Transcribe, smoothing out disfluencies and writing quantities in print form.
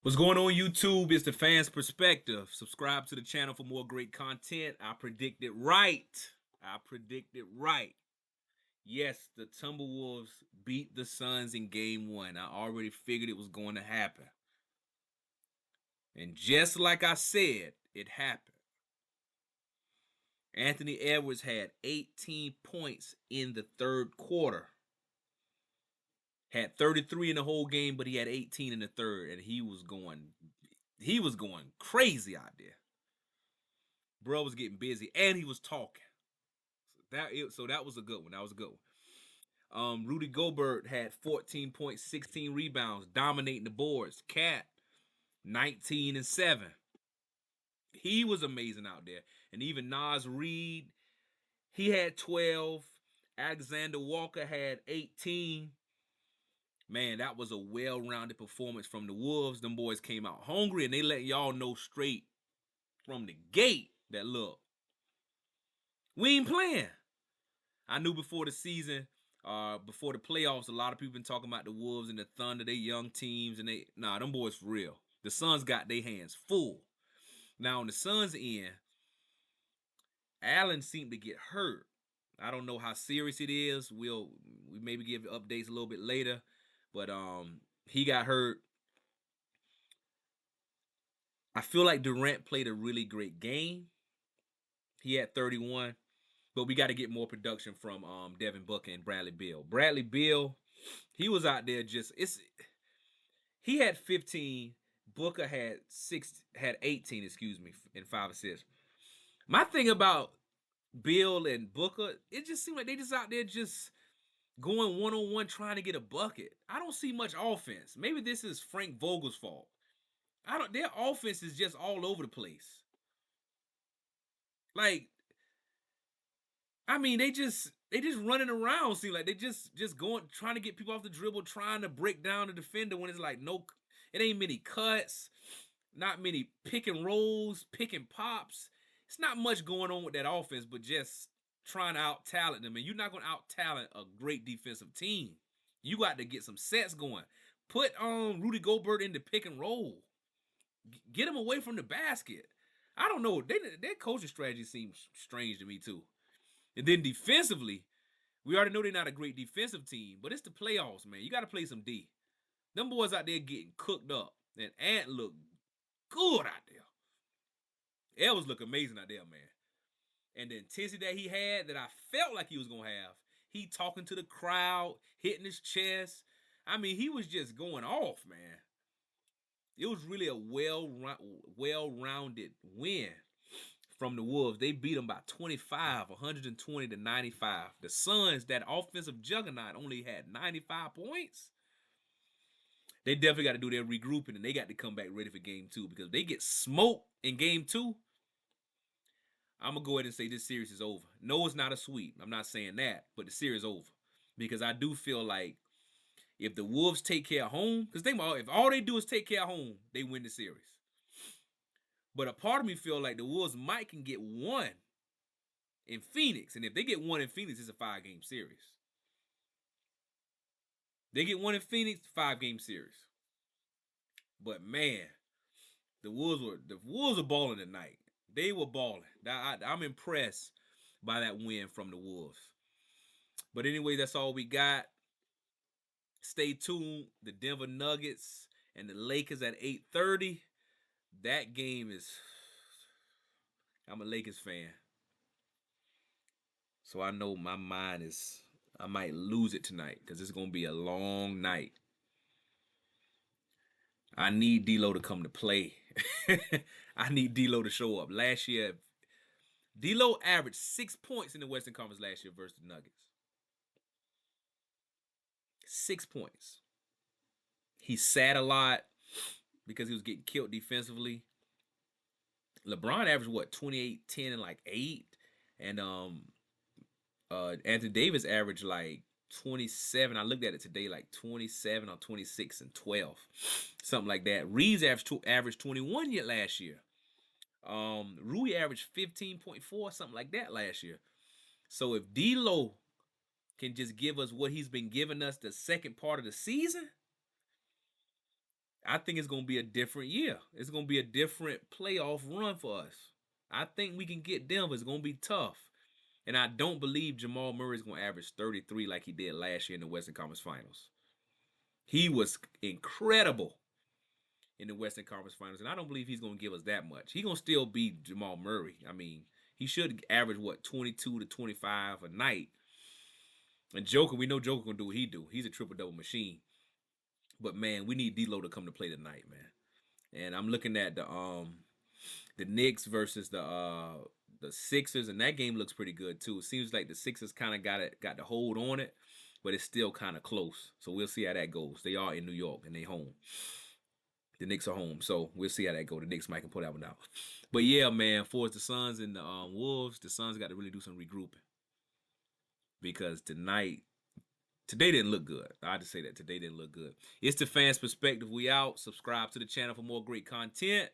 What's going on YouTube? It's the Fans Perspective. Subscribe to the channel for more great content. I predicted right. I predicted right. Yes, the Timberwolves beat the Suns in game one. I already figured it was going to happen. And just like I said, it happened. Anthony Edwards had 18 points in the third quarter. Had 33 in the whole game, but he had 18 in the third, and he was going crazy out there. Bro was getting busy, and he was talking. So that was a good one. That was a good one. Rudy Gobert had 14 points, 16 rebounds, dominating the boards. Cat, 19 and 7. He was amazing out there. And even Nas Reed, he had 12. Alexander Walker had 18. Man, that was a well-rounded performance from the Wolves. Them boys came out hungry, and they let y'all know straight from the gate that, look, we ain't playing. I knew before the season, before the playoffs, a lot of people been talking about the Wolves and the Thunder, they young teams, and them boys for real. The Suns got their hands full. Now on the Suns' end, Allen seemed to get hurt. I don't know how serious it is. We maybe give updates a little bit later, but he got hurt. I feel like Durant played a really great game. He had 31. But we got to get more production from Devin Booker and Bradley Beal. Bradley Beal, he was out there he had 15. Booker had 18, excuse me, and 5 assists. My thing about Beal and Booker, it just seemed like they just out there just going one-on-one trying to get a bucket. I don't see much offense. Maybe this is Frank Vogel's fault. Their offense is just all over the place. Like, I mean, they just running around. Seem like they just going trying to get people off the dribble, trying to break down the defender when it's like no, it ain't many cuts, not many pick and rolls, pick and pops. It's not much going on with that offense, but just trying to out talent them. And you're not going to out talent a great defensive team. You got to get some sets going. Put Rudy Gobert in the pick and roll. Get him away from the basket. I don't know. Their coaching strategy seems strange to me too. And then defensively, we already know they're not a great defensive team, but it's the playoffs, man. You got to play some D. Them boys out there getting cooked up. And Ant looked good out there. Ellis looked amazing out there, man. And the intensity that he had that I felt like he was going to have, he talking to the crowd, hitting his chest. I mean, he was just going off, man. It was really a well-rounded win from the Wolves. They beat them by 25, 120 to 95. The Suns, that offensive juggernaut, only had 95 points. They definitely got to do their regrouping, and they got to come back ready for game two, because if they get smoked in game two, I'm going to go ahead and say this series is over. No, it's not a sweep. I'm not saying that, but the series is over. Because I do feel like if the Wolves take care of home, because if all they do is take care of home, they win the series. But a part of me feel like the Wolves might can get one in Phoenix. And if they get one in Phoenix, it's a 5-game series. They get one in Phoenix, 5-game series. But man, the Wolves were balling tonight. They were balling. I'm impressed by that win from the Wolves. But anyway, that's all we got. Stay tuned. The Denver Nuggets and the Lakers at 8:30. That game is. I'm a Lakers fan, so I know my mind is. I might lose it tonight because it's gonna be a long night. I need D'Lo to come to play. I need D'Lo to show up. Last year, D'Lo averaged 6 points in the Western Conference last year versus the Nuggets. 6 points. He sat a lot because he was getting killed defensively. LeBron averaged what, 28, 10, and like 8. And Anthony Davis averaged like 27. I looked at it today, like 27 or 26 and 12. Something like that. Reeves averaged 21 yet last year. Rui averaged 15.4, something like that last year. So if D'Lo can just give us what he's been giving us the second part of the season, I think it's gonna be a different year. It's gonna be a different playoff run for us. I think we can get Denver. It's gonna be tough. And I don't believe Jamal Murray is gonna average 33 like he did last year in the Western Conference Finals. He was incredible in the Western Conference Finals, and I don't believe he's gonna give us that much. He's gonna still be Jamal Murray. I mean, he should average what 22 to 25 a night. And Joker, we know Joker gonna do what he do. He's a triple double machine. But man, we need D'Lo to come to play tonight, man. And I'm looking at the Knicks versus the Sixers, and that game looks pretty good too. It seems like the Sixers kind of got the hold on it, but it's still kind of close. So we'll see how that goes. They are in New York and they home. The Knicks are home, so we'll see how that goes. The Knicks might can pull that one out. But yeah, man, for the Suns and the Wolves, the Suns got to really do some regrouping because today didn't look good. I just say that today didn't look good. It's the fans' perspective. We out. Subscribe to the channel for more great content.